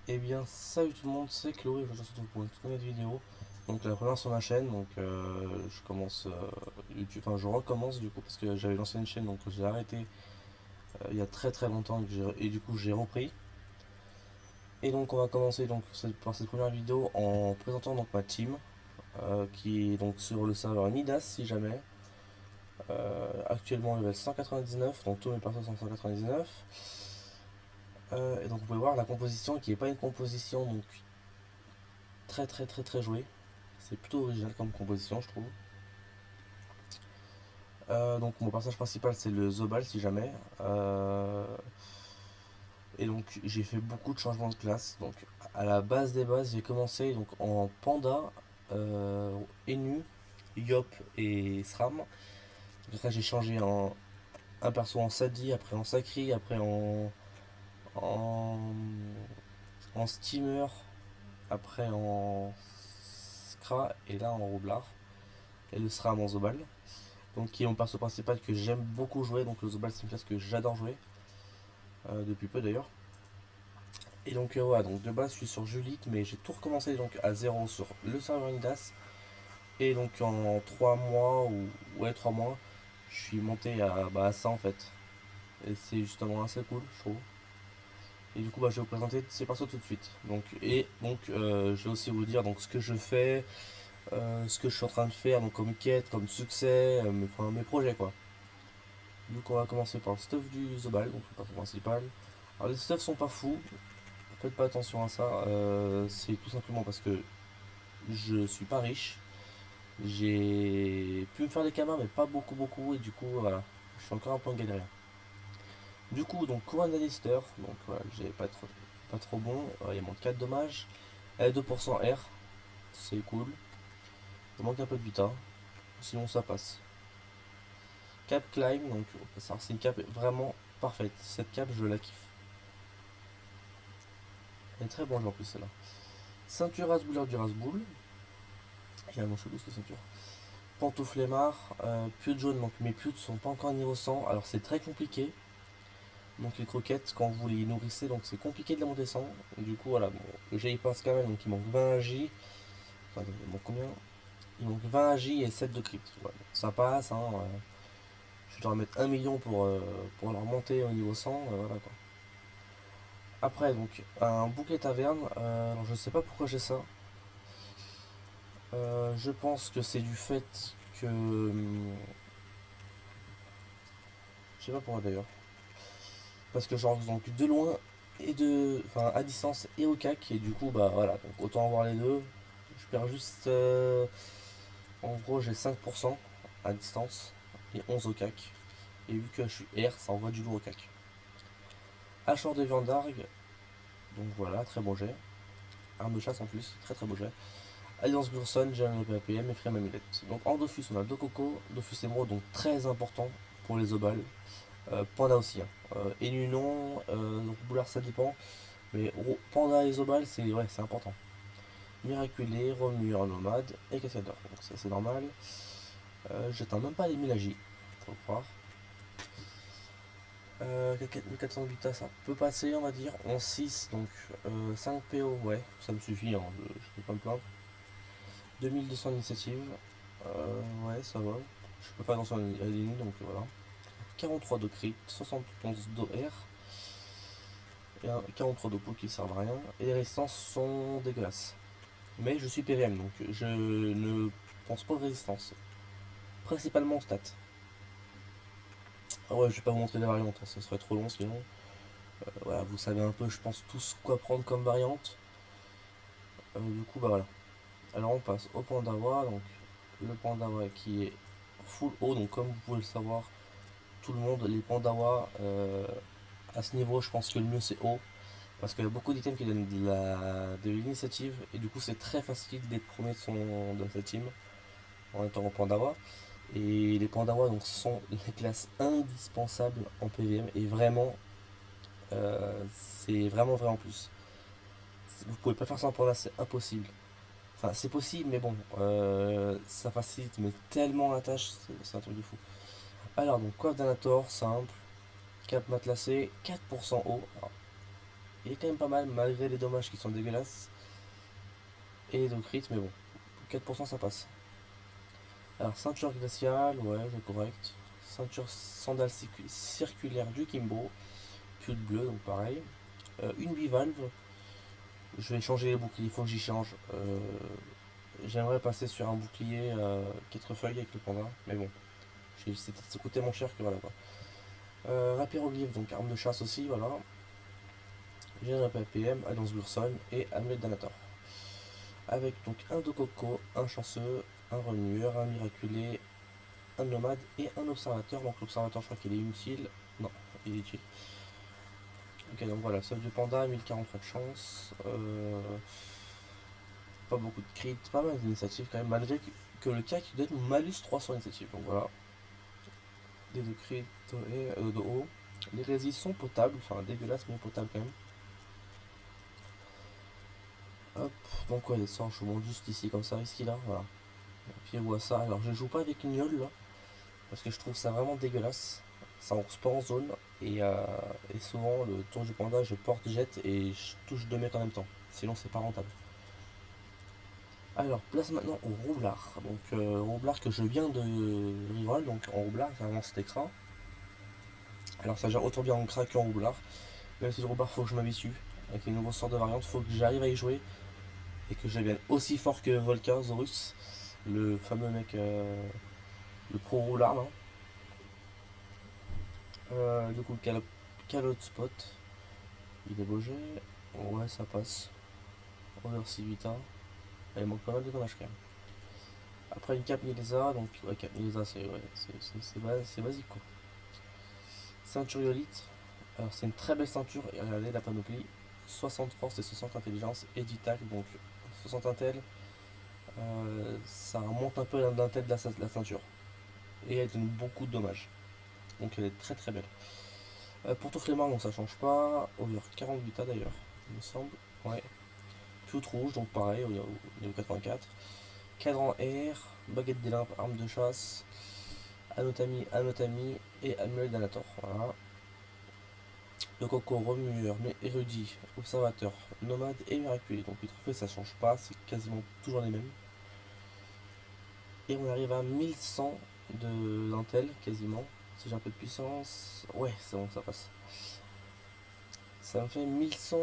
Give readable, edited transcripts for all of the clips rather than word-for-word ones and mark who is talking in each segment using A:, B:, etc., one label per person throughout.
A: Eh bien, salut tout le monde, c'est Chloé, je vous retrouve pour une toute nouvelle vidéo. Donc la première sur ma chaîne, donc je commence YouTube, enfin je recommence du coup parce que j'avais lancé une chaîne donc j'ai arrêté il y a très très longtemps et du coup j'ai repris. Et donc on va commencer donc par cette première vidéo en présentant donc ma team qui est donc sur le serveur Midas si jamais. Actuellement level 199, donc tous mes persos sont 199. Et donc vous pouvez voir la composition qui est pas une composition donc très très très très jouée. C'est plutôt original comme composition, je trouve. Donc mon personnage principal c'est le Zobal si jamais. Et donc j'ai fait beaucoup de changements de classe. Donc à la base des bases j'ai commencé donc en Panda, Enu, Yop et Sram. Donc après j'ai changé un perso en Sadi, après en Sakri, après en, en Steamer, après en Skra et là en Roublard. Et le Sram en Zobal. Donc qui est mon perso principal que j'aime beaucoup jouer. Donc le Zobal c'est une classe que j'adore jouer, depuis peu d'ailleurs. Et donc voilà, donc de base je suis sur Julite, mais j'ai tout recommencé donc à zéro sur le serveur Nidas. Et donc en 3 mois, ou ouais 3 mois, je suis monté à ça en fait. Et c'est justement assez cool, je trouve. Et du coup je vais vous présenter ces persos tout de suite. Je vais aussi vous dire donc ce que je fais, ce que je suis en train de faire, donc comme quête, comme succès, enfin, mes projets quoi. Donc on va commencer par le stuff du Zobal, donc le perso principal. Alors les stuffs sont pas fous, faites pas attention à ça, c'est tout simplement parce que je suis pas riche. J'ai pu me faire des camas mais pas beaucoup beaucoup et du coup voilà, je suis encore un peu en galère. Du coup donc couronne d'Alistair, donc voilà, j'ai pas trop bon, il manque 4 dommages, 2% R, c'est cool. Il manque un peu de vita, sinon ça passe. Cap climb, donc ça c'est une cape vraiment parfaite. Cette cape je la kiffe. Elle est très bonne en plus celle-là. Ceinture Rasbouleur du Rasboul. Il y a mon chelou cette ceinture. Pantouflemmard, pieux de jaune, donc mes pieux ne sont pas encore niveau 100, alors c'est très compliqué. Donc les croquettes, quand vous les nourrissez, donc c'est compliqué de les monter 100. Du coup voilà, bon, le jet il passe quand même, donc il manque 20 AJ. Enfin, il manque combien? Il manque 20 AJ et 7 de crit. Voilà, ça passe, hein, je dois mettre 1 million pour leur monter au niveau 100, voilà quoi. Après donc un bouquet taverne, alors je sais pas pourquoi j'ai ça. Je pense que c'est du fait que... je sais pas pourquoi d'ailleurs. Parce que genre donc de loin et de... Enfin à distance et au cac. Et du coup bah voilà. Donc autant avoir les deux. Je perds juste... en gros j'ai 5% à distance et 11 au cac. Et vu que je suis R, ça envoie du lourd au cac. Hacheur de viande d'argue. Donc voilà, très bon jet. Arme de chasse en plus, très très beau jet. Alliance Burson, j'ai un PAPM et Frame Amulette. Donc en Dofus on a Dokoko, Dofus Émeraude, donc très important pour les obales. Panda aussi. Hein. Enu non, donc Boulard ça dépend. Mais Panda et Zobal c'est ouais, c'est important. Miraculé, Remueur Nomade et Cascadeur. Donc ça c'est normal. J'atteins même pas les 1000 AJ, faut croire. 4400 Vita ça peut passer on va dire. En 6 donc 5 PO ouais ça me suffit, hein, je peux pas me plaindre. 2200 initiative, ouais ça va. Je peux pas attention à l'ennemi donc voilà. 43 de crit, 71 d'OR et 43 de pots qui servent à rien. Et les résistances sont dégueulasses. Mais je suis PVM donc je ne pense pas aux résistances. Principalement aux stats. Ah ouais, je vais pas vous montrer les variantes, hein, ça serait trop long sinon. Voilà, vous savez un peu, je pense, tous quoi prendre comme variante. Du coup, bah voilà. Alors on passe au Pandawa, donc le Pandawa qui est full haut, donc comme vous pouvez le savoir, tout le monde, les Pandawa à ce niveau, je pense que le mieux c'est haut. Parce qu'il y a beaucoup d'items qui donnent de l'initiative, et du coup c'est très facile d'être premier de sa team en étant au Pandawa. Et les Pandawa donc, sont les classes indispensables en PVM, et vraiment, c'est vraiment vrai en plus. Vous pouvez pas faire ça en Panda, c'est impossible. Enfin, c'est possible, mais bon, ça facilite mais tellement la tâche, c'est un truc de fou. Alors, donc, coiffe d'Anator, simple, cap matelassé, 4% haut. Alors, il est quand même pas mal malgré les dommages qui sont dégueulasses. Et de crit, mais bon, 4% ça passe. Alors ceinture glaciale, ouais c'est correct. Ceinture sandale circulaire du Kimbo, Pute bleu, donc pareil. Une bivalve, je vais changer les boucliers, il faut que j'y change. J'aimerais passer sur un bouclier 4 feuilles avec le panda, mais bon, ça coûtait moins cher que voilà quoi. Rapéroglyphe, donc arme de chasse aussi, voilà. J'ai un APM, Alliance Gurson et Hamlet Danator. Avec donc un de coco, un chanceux, un remueur, un miraculé, un nomade et un observateur. Donc l'observateur, je crois qu'il est utile. Non, il est utile. Ok, donc voilà, sauf du panda, 1040 frais de chance. Pas beaucoup de crit, pas mal d'initiatives quand même, malgré que le CAC donne malus 300 initiatives. Donc voilà, des de crit et de haut. Les résis sont potables, enfin dégueulasses mais potables quand même. Hop, donc ouais, les sorts, je vous montre juste ici comme ça, ici là, voilà. Et puis on voit ça. Alors je joue pas avec une là, parce que je trouve ça vraiment dégueulasse. Ça on pas en zone, et souvent le tour du panda, je porte jet et je touche 2 mecs en même temps. Sinon c'est pas rentable. Alors place maintenant au roublard. Donc roublard que je viens de reroll, donc en roublard, vraiment cet écran. Alors ça gère autant bien en crack qu'en roublard. Même si le roublard faut que je m'habitue. Avec les nouveaux sorts de variantes, faut que j'arrive à y jouer. Et que je devienne aussi fort que Volca Zorus, le fameux mec, le pro roulard là. Du coup, calotte spot, il est beau jet. Ouais, ça passe. Over 6 8 1. Il manque pas mal de dommages quand même. Après une cape Nilesa, donc ouais, cape Nilesa c'est basique quoi. Ceinturiolite, alors c'est une très belle ceinture, et regardez la panoplie, 60 force et 60 intelligence et 10 tac, donc 60 intel, ça remonte un peu l'intel de la ceinture. Et elle donne beaucoup de dommages. Donc elle est très très belle. Pour tout flemmard, donc ça change pas. Over 48 A d'ailleurs, il me semble. Ouais. Pute rouge, donc pareil, au niveau 84. Cadran R, baguette d'Élympe, arme de chasse, Anotami et Amulet d'Anator. Voilà. Le coco, remueur, mais érudit, observateur, nomade et miraculé. Donc les trophées ça change pas, c'est quasiment toujours les mêmes. Et on arrive à 1100 d'intel quasiment. Si j'ai un peu de puissance. Ouais, c'est bon, ça passe. Ça me fait 1100.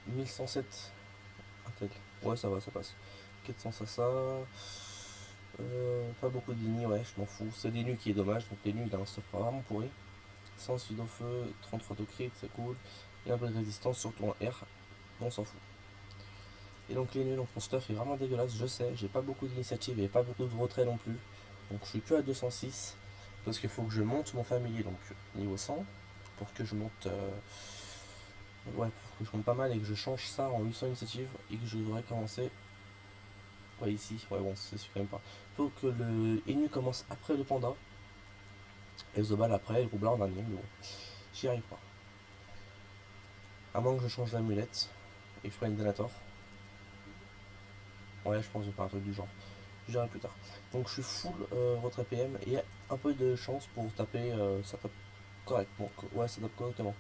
A: 1107 intel. Ouais, ça va, ça passe. 400 ça. Pas beaucoup de lignes, ouais, je m'en fous. C'est des nus qui est dommage, donc les nus il a un stuff vraiment pourri. 100 suite au feu, 33 de crit, c'est cool. Et un peu de résistance, surtout en R, on s'en fout. Et donc les nus, donc mon stuff est vraiment dégueulasse, je sais, j'ai pas beaucoup d'initiative et pas beaucoup de retrait non plus. Donc je suis que à 206, parce qu'il faut que je monte mon familier, donc niveau 100, pour que je monte... ouais, pour que je monte pas mal et que je change ça en 800 initiative et que je devrais commencer... Ouais, ici, ouais bon, c'est sûr quand même pas. Faut que le Enu commence après le panda, et The Ball après, et le roublard en dernier, mais bon, j'y arrive pas. À moins que je change l'amulette et que je prenne Delator. Ouais, je pense que je vais faire un truc du genre. Je dirai plus tard. Donc je suis full retrait PM et un peu de chance pour taper, ça tape correct. Donc ouais, ça tape correctement.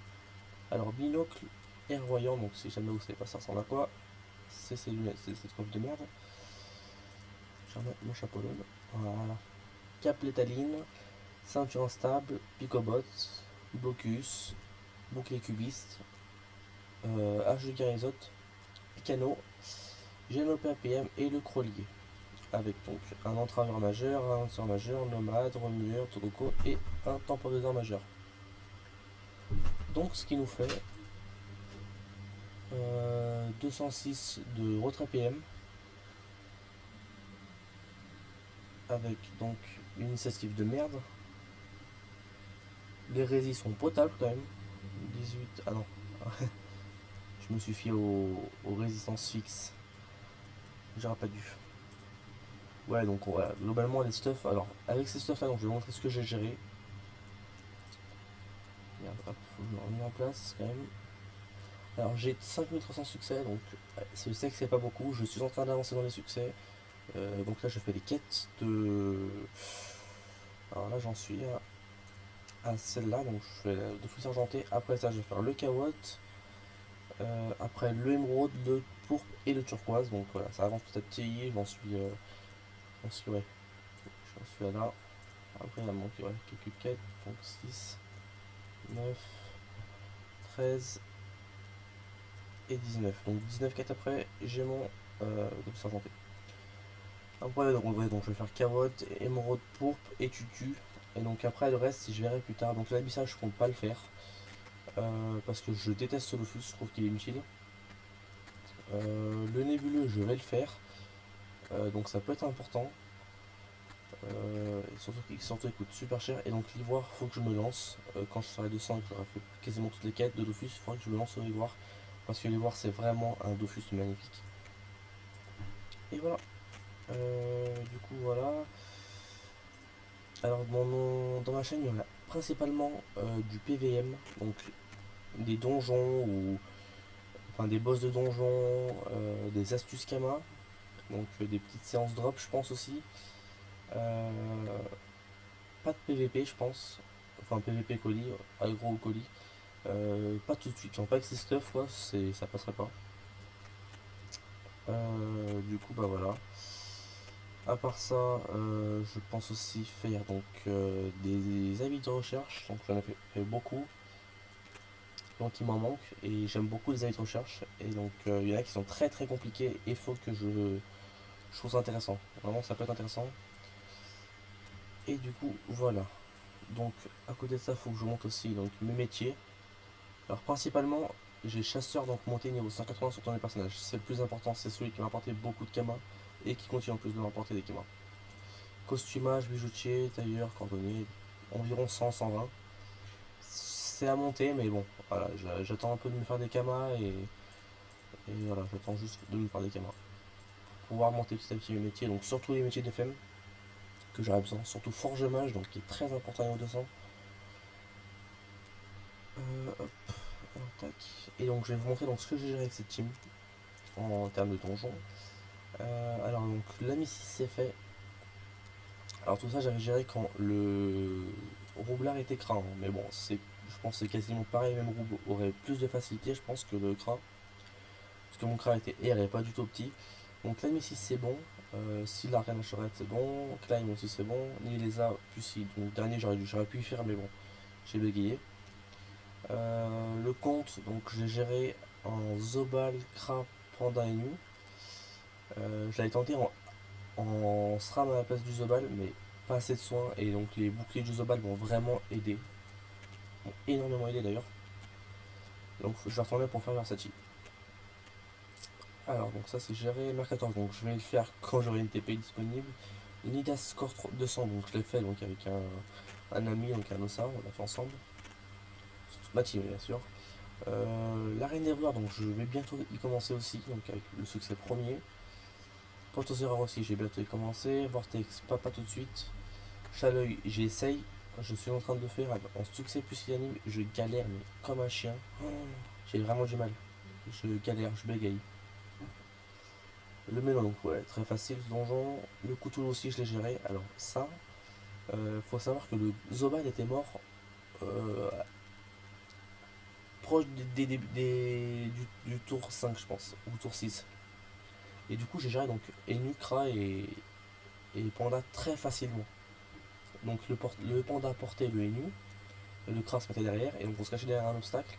A: Alors binocle et voyant, donc si jamais vous savez pas ça ressemble à quoi, c'est ces lunettes, c'est cette coiffe de merde. Je vais remettre mon chapeau d'homme. Voilà. Cap létaline, ceinture instable, picobot, blocus, bouclier cubiste, hache de guérisote, picano, GNOP PM et le crolier. Avec donc un entraveur majeur, un lanceur majeur, nomade, remueur, tokoko et un temporiseur majeur. Donc ce qui nous fait 206 de retrait PM avec donc une initiative de merde. Les résis sont potables quand même. 18. Ah non. Je me suis fié aux résistances fixes. J'aurais pas dû. Ouais, donc voilà, globalement les stuff. Alors, avec ces stuff là, donc je vais vous montrer ce que j'ai géré. Merde, hop, faut que je me remette en place quand même. Alors, j'ai 5300 succès, donc je sais que c'est pas beaucoup. Je suis en train d'avancer dans les succès. Donc là, je fais des quêtes de. Alors là, j'en suis à à celle-là, donc je fais Dofus argenté. Après ça, je vais faire le Kawot, après le émeraude, le pourpre et le turquoise. Donc voilà, ça avance petit à petit. Ouais, j'en suis à là. Après, il va me manquer ouais, quelques quêtes. Donc 6, 9, 13 et 19. Donc 19 quêtes après, j'ai mon Dofus argenté. Après, donc, ouais, donc je vais faire carotte, émeraude, pourpre et tutu. Et donc après, le reste, si je verrai plus tard. Donc l'habissage, je compte pas le faire. Parce que je déteste ce Dofus, je trouve qu'il est inutile. Le nébuleux, je vais le faire. Donc ça peut être important. Et surtout, il coûte super cher. Et donc l'ivoire, faut que je me lance. Quand je serai 200 et que j'aurai fait quasiment toutes les quêtes de Dofus, il faudra que je me lance au l'ivoire. Parce que l'ivoire, c'est vraiment un Dofus magnifique. Et voilà. Du coup, voilà. Alors, dans ma chaîne, il y en a principalement du PVM. Donc des donjons ou enfin des boss de donjons, des astuces Kama, donc des petites séances drop je pense aussi. Euh, Pas de PVP je pense, enfin PVP colis, aggro colis. Pas tout de suite, genre pas avec ces stuff quoi, ça passerait pas. Du coup bah voilà. À part ça, je pense aussi faire donc des avis de recherche, donc j'en ai fait beaucoup. Donc il m'en manque et j'aime beaucoup les avis de recherche et donc il y en a qui sont très très compliqués et il faut que je trouve ça intéressant, vraiment ça peut être intéressant. Et du coup voilà, donc à côté de ça il faut que je monte aussi donc mes métiers. Alors principalement j'ai chasseur, donc monter niveau 180 sur tous mes personnages, c'est le plus important, c'est celui qui m'a apporté beaucoup de kamas et qui continue en plus de m'apporter des kamas. Costumage, bijoutier, tailleur, cordonnier, environ 100-120. C'est à monter mais bon voilà, j'attends un peu de me faire des kamas et voilà, j'attends juste de me faire des kamas pouvoir monter petit à petit mes métiers, donc surtout les métiers de FM que j'aurais besoin, surtout forge mage, donc qui est très important niveau 200. Hop, alors, tac. Et donc je vais vous montrer donc, ce que j'ai géré avec cette team en termes de donjon. Alors donc la Missis c'est fait. Alors tout ça j'avais géré quand le roublard était crin, hein. Mais bon c'est, je pense que c'est quasiment pareil, même rouble aurait plus de facilité je pense que le crin. Parce que mon crin était air et pas du tout petit. Donc la Missis c'est bon. Si la reine Charette c'est bon, Climb aussi c'est bon, Nilesa plus si, donc dernier j'aurais pu y faire mais bon, j'ai bégayé. Le compte, donc j'ai géré en Zobal, Kra, Panda et Nu. Je l'avais tenté en SRAM à la place du Zobal, mais pas assez de soins et donc les boucliers du Zobal m'ont vraiment aidé, m'ont énormément aidé d'ailleurs. Donc je vais retourner pour faire Versace. Alors donc ça c'est géré Mercator, donc je vais le faire quand j'aurai une TP disponible. Nidas Score 200, donc je l'ai fait donc avec un ami, donc un Ossa, on l'a fait ensemble. Ma team bien sûr. L'arène des rouleurs, donc je vais bientôt y commencer aussi, donc avec le succès premier. Protosaurus aussi, j'ai bientôt y commencé. Vortex, pas tout de suite. Chaleuil, j'essaye. Je suis en train de le faire en succès plus il anime. Je galère, mais comme un chien. Oh, j'ai vraiment du mal. Je galère, je bégaye. Le melon, donc ouais, très facile ce donjon. Le couteau aussi, je l'ai géré. Alors, ça, faut savoir que le Zoban était mort euh, proche du tour 5, je pense, ou tour 6. Et du coup, j'ai géré donc Enu, Kra et Panda très facilement. Donc le Panda portait le Enu, et le Kra se mettait derrière, et donc on se cachait derrière un obstacle.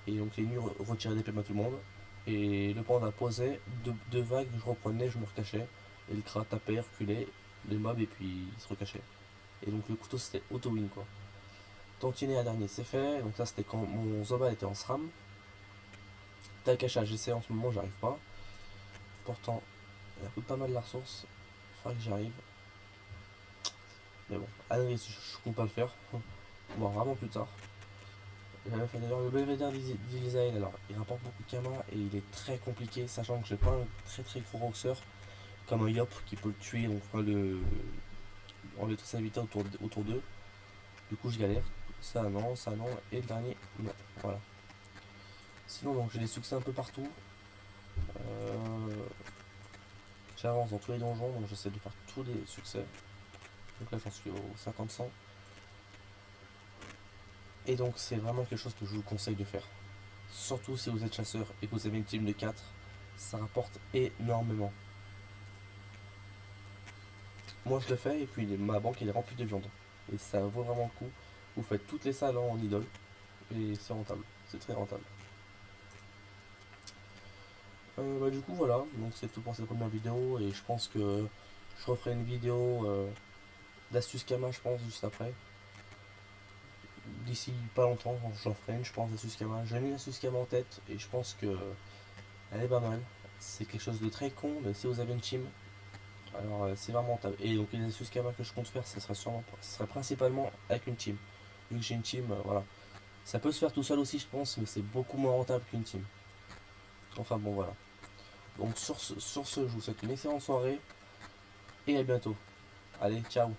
A: Et donc l'Enu retirait des PM à tout le monde. Et le Panda posait, deux vagues, je reprenais, je me recachais. Et le Kra tapait, reculait les mobs, et puis il se recachait. Et donc le couteau c'était auto-win quoi. Tantinet à dernier, c'est fait. Donc ça c'était quand mon Zoba était en SRAM. Takacha, j'essaie en ce moment, j'arrive pas. Pourtant, il coûte pas mal la ressource. Il faudrait que j'arrive. Mais bon, allez, je compte pas le faire. Bon, vraiment plus tard. J'avais fait d'ailleurs le Belvedere d'Ilisael. Alors, il rapporte beaucoup de Kama et il est très compliqué, sachant que j'ai pas un très très gros roxer comme un Yop qui peut le tuer, donc enfin, enlever toute sa vitesse autour d'eux. Du coup, je galère. Ça non, et le dernier, non. Voilà. Sinon, donc j'ai des succès un peu partout. Euh, J'avance dans tous les donjons, donc j'essaie de faire tous les succès. Donc là, j'en suis au 50-100. Et donc c'est vraiment quelque chose que je vous conseille de faire. Surtout si vous êtes chasseur et que vous avez une team de 4, ça rapporte énormément. Moi je le fais et puis ma banque elle est remplie de viande. Et ça vaut vraiment le coup. Vous faites toutes les salles en idole et c'est rentable. C'est très rentable. Du coup voilà, donc c'est tout pour cette première vidéo et je pense que je referai une vidéo d'astuces Kama je pense juste après. D'ici pas longtemps, j'en ferai une je pense d'astuces Kama. J'ai mis l'astuce Kama en tête et je pense que elle est pas mal. C'est quelque chose de très con mais si vous avez une team, alors c'est vraiment rentable. Et donc les astuces Kama que je compte faire, ça sera principalement avec une team. Vu que j'ai une team, voilà. Ça peut se faire tout seul aussi je pense, mais c'est beaucoup moins rentable qu'une team. Enfin bon voilà. Donc sur ce, je vous souhaite une excellente soirée et à bientôt. Allez, ciao.